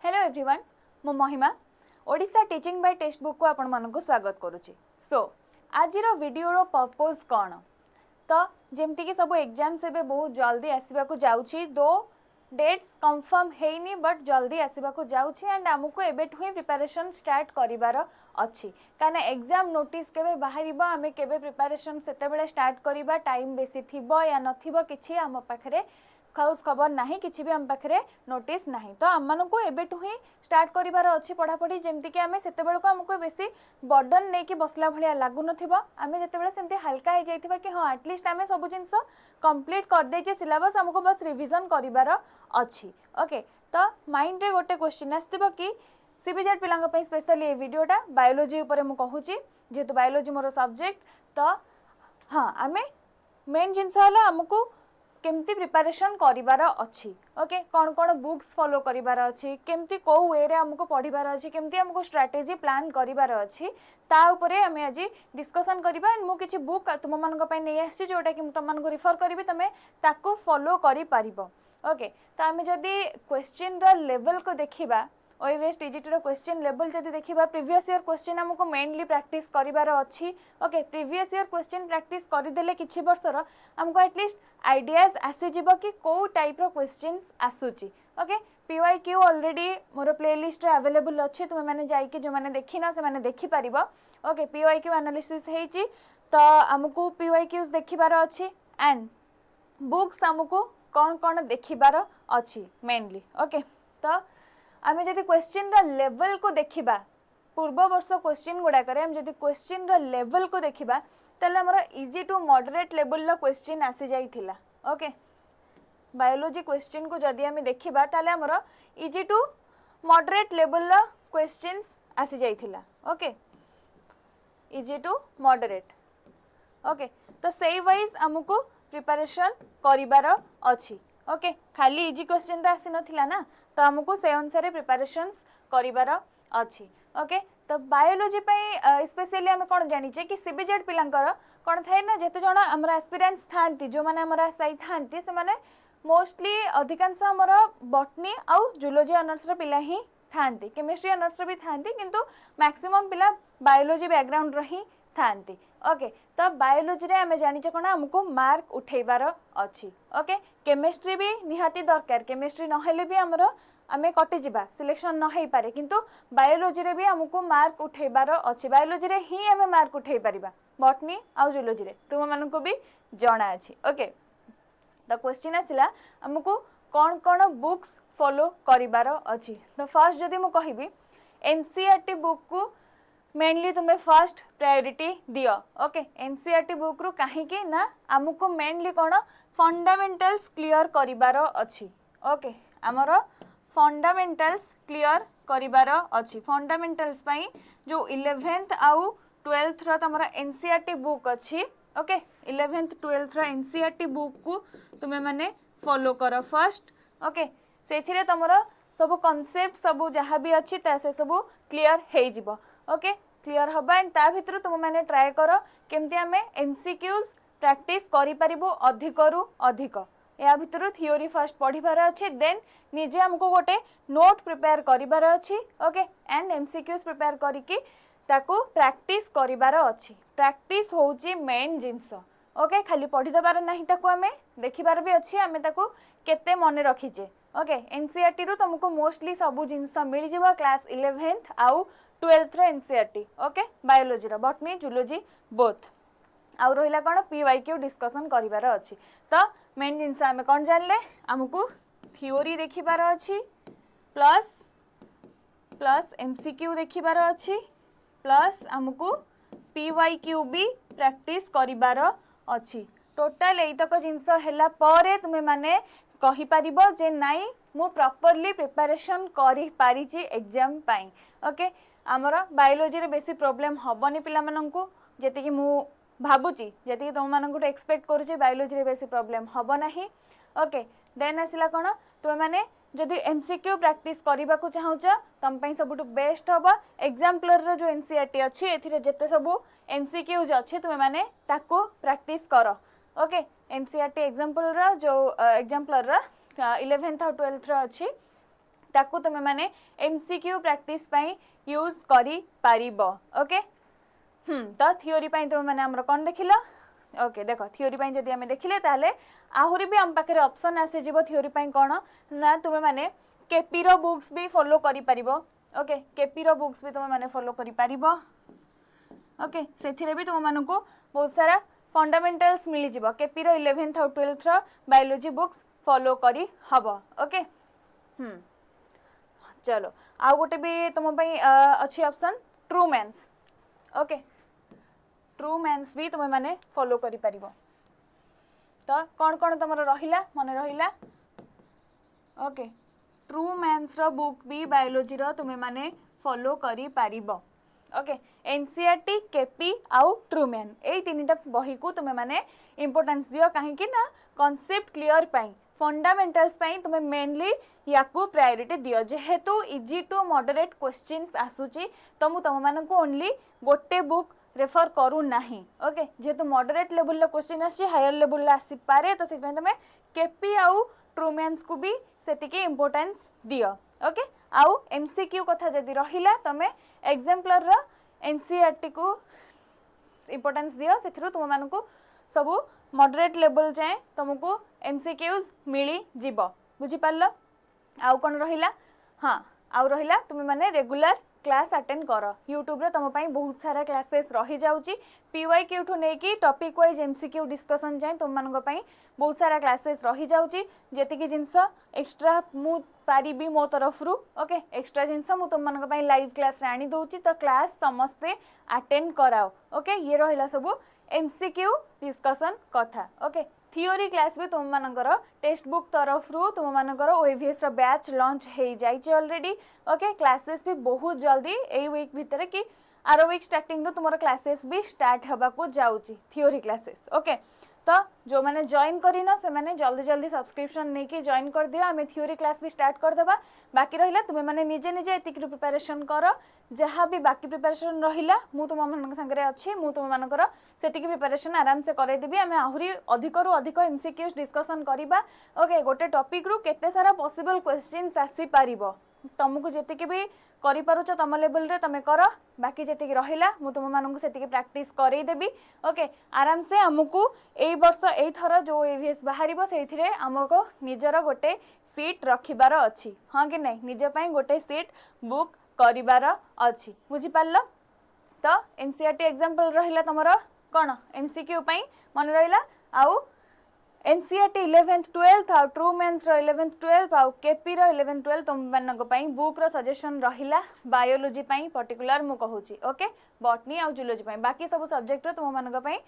Hello everyone मो महिमा Odisha teaching bye text book को आपण मानक स्वागत करुच्ची। सो आज वीडियो पर्पज कौन तो जमती कि सब एग्जाम्स एबे बहुत जल्दी आसवा जाउछि दो डेट्स कंफर्म हेनी बट जल्दी आसवा जाउछि एंड आमको एबेठु ही प्रिपरेशन स्टार्ट करिवार अच्छी काना एग्जाम नोटिस केबे बाहरिबा आमे केबे प्रिपरेशन सेतेबेले स्टार्ट करिबा टाइम बेसी थिबो या नथिबो किछि आम पाखरे खास खबर नाही किछि भी आम पाखरे नोटिस नाही तो आम मानकु एबेठु ही स्टार्ट करिवार अच्छी पढ़ापढ़ी जमती कि आमे सेतेबेले को हमको बेसी बर्डन नहीं कि बसला भलिया लागु नथिबो आमे जेतेबेले सेमती हल्का हो जाइथिबा कि हां एटलीस्ट आमे सब जिंस कंप्लीट कर देचे सिलेबस हमको बस रिवीजन करिवार अच्छी। ओके तो माइंड रे गोटे क्वेश्चन आस्तिबो कि सीबीजेड पिलांग पई स्पेशली ए वीडियोटा बायोलॉजी ऊपर मु कहूची जेतु बायोलॉजी मोर सब्जेक्ट तो हाँ आमे मेन जिंस होला हमको केमती प्रिपरेशन करिवार अच्छी। ओके कौन कौन बुक्स फॉलो करिवार अच्छी केमती को वे रे हमको पढ़िबार अच्छी केमती हमको स्ट्रेटेजी प्लान करिवार अच्छी ता ऊपरे हमें आज डिस्कशन करिबा एंड मु किछि बुक तुम मानक पई नै आछि जोटा कि तुम मानक रिफर करिवि तमे ताको फॉलो करि पारिबो। ओके तो आमे जदी क्वेश्चन रो लेवल को देखिबा ओएवेस टीजीटी रो क्वेश्चन लेवल जदी देखिबा प्रीवियस ईयर क्वेश्चन हमको मेनली प्रैक्टिस करिवार अच्छी। Okay previous year question practice करि देले किछि वर्षर हमको एटलीस्ट आइडियाज आसी जिवो कि को टाइप रो क्वेश्चंस आसुची। ओके पीवाईक्यू ऑलरेडी मोर प्लेलिस्ट रे अवेलेबल अछि तुम माने जाई कि जो माने देखिना से माने देखि परिबो। ओके पीवाईक्यू एनालिसिस हेची तो हमको पीवाईक्यूज देखिबार अछि एंड बुक्स हमको कौन कौन देखिबार अछि मेनली। ओके तो आमे जदि क्वेश्चन रा लेवल को देखिबा पूर्व वर्ष क्वेश्चन गुडा करे हम जदि क्वेश्चन रा लेवल को देखिबा तले हमर इजी टू मॉडरेट लेवल ला क्वेश्चन आसी जाइथिला। ओके बायोलॉजी क्वेश्चन को जदि हमें देखिबा तले हमर इजी टू मॉडरेट लेवल ला क्वेश्चंस आसी जाइथिला। Okay easy to moderate. Okay तो सेई वाइज हमको प्रिपरेशन करिवार अछि। ओके खाली इजी क्वेश्चन रा आसी नथिला ना तो हमको से अनुसार प्रिपरेशंस करिवार अछि। ओके तो बायोलॉजी पे स्पेशली हमें कौन जानिचे कि सीबीजेड पिलांकर कौन थाए ना जेते जण हमर एस्पिरेंट्स थांती जो माने हमर आसाई थांती से माने मोस्टली अधिकांश हमर बॉटनी आउ जूलॉजी ऑनर्स रो पिला ही थांती केमिस्ट्री ऑनर्स रो भी थांती किंतु मैक्सिमम पिला बायोलॉजी बैकग्राउंड रो ही थांती। ओके तो बायोलॉजी रे हमें जानिचे कोना हमको मार्क उठेबार अछि। ओके केमिस्ट्री भी निहाती दरकार केमिस्ट्री न हेले भी हमरो आमे कटि जिबा सिलेक्शन न हेई पारे किंतु बायोलॉजी रे भी हमको मार्क उठेबार अछि बायोलॉजी रे ही हमें मार्क उठेई परिबा बॉटनी आ जूलॉजी रे तुम मानको भी जणा अछि। ओके तो क्वेश्चन आसिला हमको कौन कौन बुक्स फॉलो करिबार अछि तो फर्स्ट जदी मु कहिबी एनसीईआरटी बुक को मेनली तुम्हें फर्स्ट प्रायोरिटी दियो। ओके एनसीईआरटी बुक रु काहे कि ना हमको मेनली कौन फंडामेंटल्स क्लियर करिबार अछि। ओके हमरो फंडामेंटल्स क्लियर करिबार अछि फंडामेंटल्स पई जो 11th आउ 12th रो तमरा एनसीईआरटी बुक अछि। ओके 11th 12th रो एनसीईआरटी बुक को तुमे माने फॉलो करो फर्स्ट। ओके सेथिरे तमरा सब कांसेप्ट सब जहाँ भी अच्छी से सब क्लियर हो जिवो। ओके क्लियर हबा एंड ता भितर तुम माने ट्राई करो केमती आमे एमसीक्यूज प्रैक्टिस करि परिबो अधिक रु अधिक या भितर थ्योरी फर्स्ट पढ़िबार अछि देन निजे हमको गोटे नोट प्रिपेयर करिबार अछि। ओके एंड एमसीक्यूज प्रिपेयर करिकि ताको प्रैक्टिस करिबार अछि प्रैक्टिस होउची मेन जिंस। ओके खाली पढ़ी दबार नाही ताको आमे देखिबार भी अछि आमे ताको केते मने रखिचे। ओके एनसीईआरटी रु तुमको मोस्टली सब जिंस मिल जिवो क्लास 11th आउ 12th रो एनसीईआरटी। ओके बायोलॉजी रो बॉटनी जूलॉजी बोथ आउ रहिला कोन पीवाईक्यू डिस्कशन करिबार अछि। तो मेन जिंस आमे कोन जानले हमको थ्योरी देखिबार अछि प्लस प्लस एमसीक्यू देखिबार अछि प्लस हमको पीवाईक्यू भी प्रैक्टिस करिबार अछि। टोटल एतक जिंस हैला परे तुमे माने कहि परिबो जे नाइ मु प्रॉपर्ली प्रिपरेशन करि पारिची एग्जाम पाई। ओके आमर बायोलॉजी रे बेसी प्रॉब्लम हबनी पिला माननकु जेति कि मु भाबुची जेति कि तुम माननकु एक्सपेक्ट करूची बायोलॉजी रे बेसी प्रॉब्लम हबो नाही। ओके देन आसिला कोन तुम माने जदि एमसीक्यू प्रैक्टिस करबा को चाहूच तम पई सबटु बेस्ट हबो एग्जाम्पलर रो जो एनसीईआरटी अछि एथिरे जते सब एमसीक्यूज अछि तुम माने ताको प्रैक्टिस करो। ओके एनसीईआरटी एग्जाम्पल रो जो एग्जाम्पलर रो 11th और 12th रो अछि ताकू तुम मैंने एमसीक्यू प्रैक्टिस पाई यूज करी पारिबो ओके तो थियोरी पाई तुम मैंने हमर कोन देखिला ओके देख थियोरी पाई जदि आमे देखिले ताले आहुरी भी हम पाखे ऑप्शन आसी जीवो थियोरी पाई कोन ना तुम मैंने केपी रो बुक्स भी फॉलो करी पारिबो ओके केपी रो बुक्स भी तुम मैंने फॉलो करी पारिबो ओके से भी तुम मानक बहुत सारा फंडामेंटल्स मिली जीवो केपी रो 11th और 12th रो बायोलॉजी बुक्स फॉलो करी हबो ओके चलो आउ गोटे भी तुम अच्छी ऑप्शन ट्रूमेंस ओके ट्रूमेंस भी तुम मैंने फॉलो करी पारिबो तो कौन कौन तुम रहिला मन रहिला ओके ट्रूमेंस रो बुक भी बायोलॉजी रो तुम मैंने फॉलो करी पारिबो ओके एनसीईआरटी केपी आउ ट्रूमेन ए तीनटा बही को तुम मैंने इंपोर्टेंस दियो कहीं ना कॉन्सेप्ट क्लियर पाई फंडामेंटल्स पाई तुम मेनली याकू प्रायोरिटी दियो जेहेतु इजी टू मॉडरेट क्वेश्चंस आसुची तो मु तुम मानक ओनली गोटे बुक रेफर करू नाही ओके जेहेतु मॉडरेट लेवल क्वेश्चन आसी हायर लेवल आसी पारे तो सेति तुम केपी आउ ट्रूमेन्स को भी सेतिके इंपोर्टेंस दियो ओके आउ एमसीक्यू कथा जदि रहिला तमे एग्जाम्पलर रो एनसीईआरटी को इंपोर्टेंस दियो सेथिरु तुम मानकु सबु मॉडरेट लेवल जाए तुमको एमसीक्यूज मिली जीव बुझी पारल आउ कौन रहिला हाँ आउ रहिला तुम माने रेगुलर क्लास अटेंड कर यूट्यूब रे तुम पाई बहुत सारा क्लासेस रही जाउची पीवाईक्यू ठू नेकी टॉपिक वाइज एमसीक्यू डिस्कशन जाए तुम मानक पाई बहुत सारा क्लासेस रही जाउची जेतिकी जिंस एक्स्ट्रा मु पारिबी मो तरफ रु ओके एक्स्ट्रा जिंस मु तुम मानक पाई लाइव क्लास रे आनी दउची तो क्लास समस्ते अटेंड कराओ ओके ये रहिला सब एमसीक्यू डिस्कशन कथा ओके थियोरी क्लास भी तुम मानकर टेक्स्ट बुक तरफ रु तुम मानकर ओएवीएस रो बैच लॉन्च हो जाइए ऑलरेडी ओके क्लासेस भी बहुत जल्दी ए वीक भितर कि आरो वीक स्टार्टिंग रो तुमरो क्लासेस भी स्टार्ट हबा को जाउची थियोरी क्लासेस ओके तो जो मैंने जॉइन करिना से मैंने जल्दी जल्दी सब्सक्रिप्शन नहीं कि जॉइन कर दियो आमे थियोरी क्लास भी स्टार्ट कर देबा बाकी रहिला तुमे माने निजे निजे एतिक प्रिपरेशन कर जहाँ भी बाकी प्रिपरेशन रहिला मु तुम मन संगे अच्छी मु तुम मानकर सेतिक प्रिपरेशन आराम से करे देबी आमे आहुरी अधिक रु अधिक एमसीक्यूज डिस्कशन करिबा ओके गोटे टॉपिक रु केते सारा पॉसिबल क्वेश्चंस आसी पारिबो तुमको जेतिक भी करि पारुछ तुम लेवल रे तमे कर बाकी जेतिक रहिला मु तुम मानक सेतिक प्रैक्टिस करई देबी ओके आराम से हमकु एई वर्ष एई थरा जो एवीएस बाहरिबो सेथिरे हमको निजर गोटे सीट रखिबार अछि हां कि नै निज पई गोटे सीट बुक करिबार अछि बुझि पारलो तो एनसीईआरटी एग्जांपल रहिला तमरो कोन एमसीक्यू पई मन रहिला आउ एनसीईआरटी 11th 12th आउ ट्रूमेंस रो 11th 12th आउ केपी रो 11th 12th तुम मानक पई बुक रो सजेशन रहिला बायोलॉजी पई पर्टिकुलर मु कहूची ओके बॉटनी आउ जूलॉजी पई बाकी सब सब्जेक्ट रो तुम मानक पई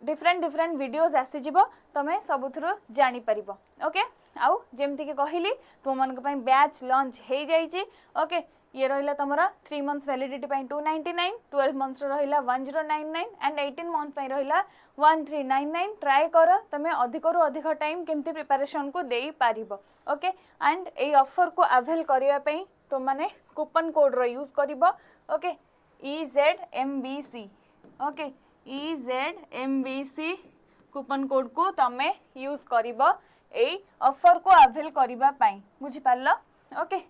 डिफरेंट डिफरेंट वीडियोस आसी जिवो तमे सबुथरो जानि परिबो ओके आउ जेमति के कहिली तुम मानक पई बैच लॉन्च हे जाईची ओके ये रहिला तमरा 3 मंथ्स वैलिडिटी पई 299 12 मंथ्स रहिला 1099 एंड 18 मंथ पई रहिला 1399 ट्राई कर तमे अधिक रु अधिक टाइम केमती प्रिपरेशन को देई पारिबो ओके एंड ए ऑफर को अवेल करिया पई तुम माने कूपन कोड रो यूज करिबो okay EZMBC okay EZMBC coupon code को तमे यूज करिबो ए ऑफर को अवेल करिबा पई बुझि पारलो ओके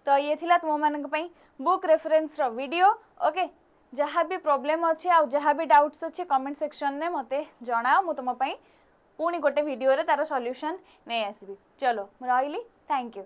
तो ये थिला तुम मानक पई बुक रेफरेंस रो वीडियो ओके जहाँ भी प्रॉब्लम अच्छी आ जहाँ भी डाउट्स अच्छी कमेंट सेक्शन में मते जणाओ मु तुम पई पुणी गोटे वीडियो रे तार सॉल्यूशन नहीं आसबी चलो रहिली थैंक यू।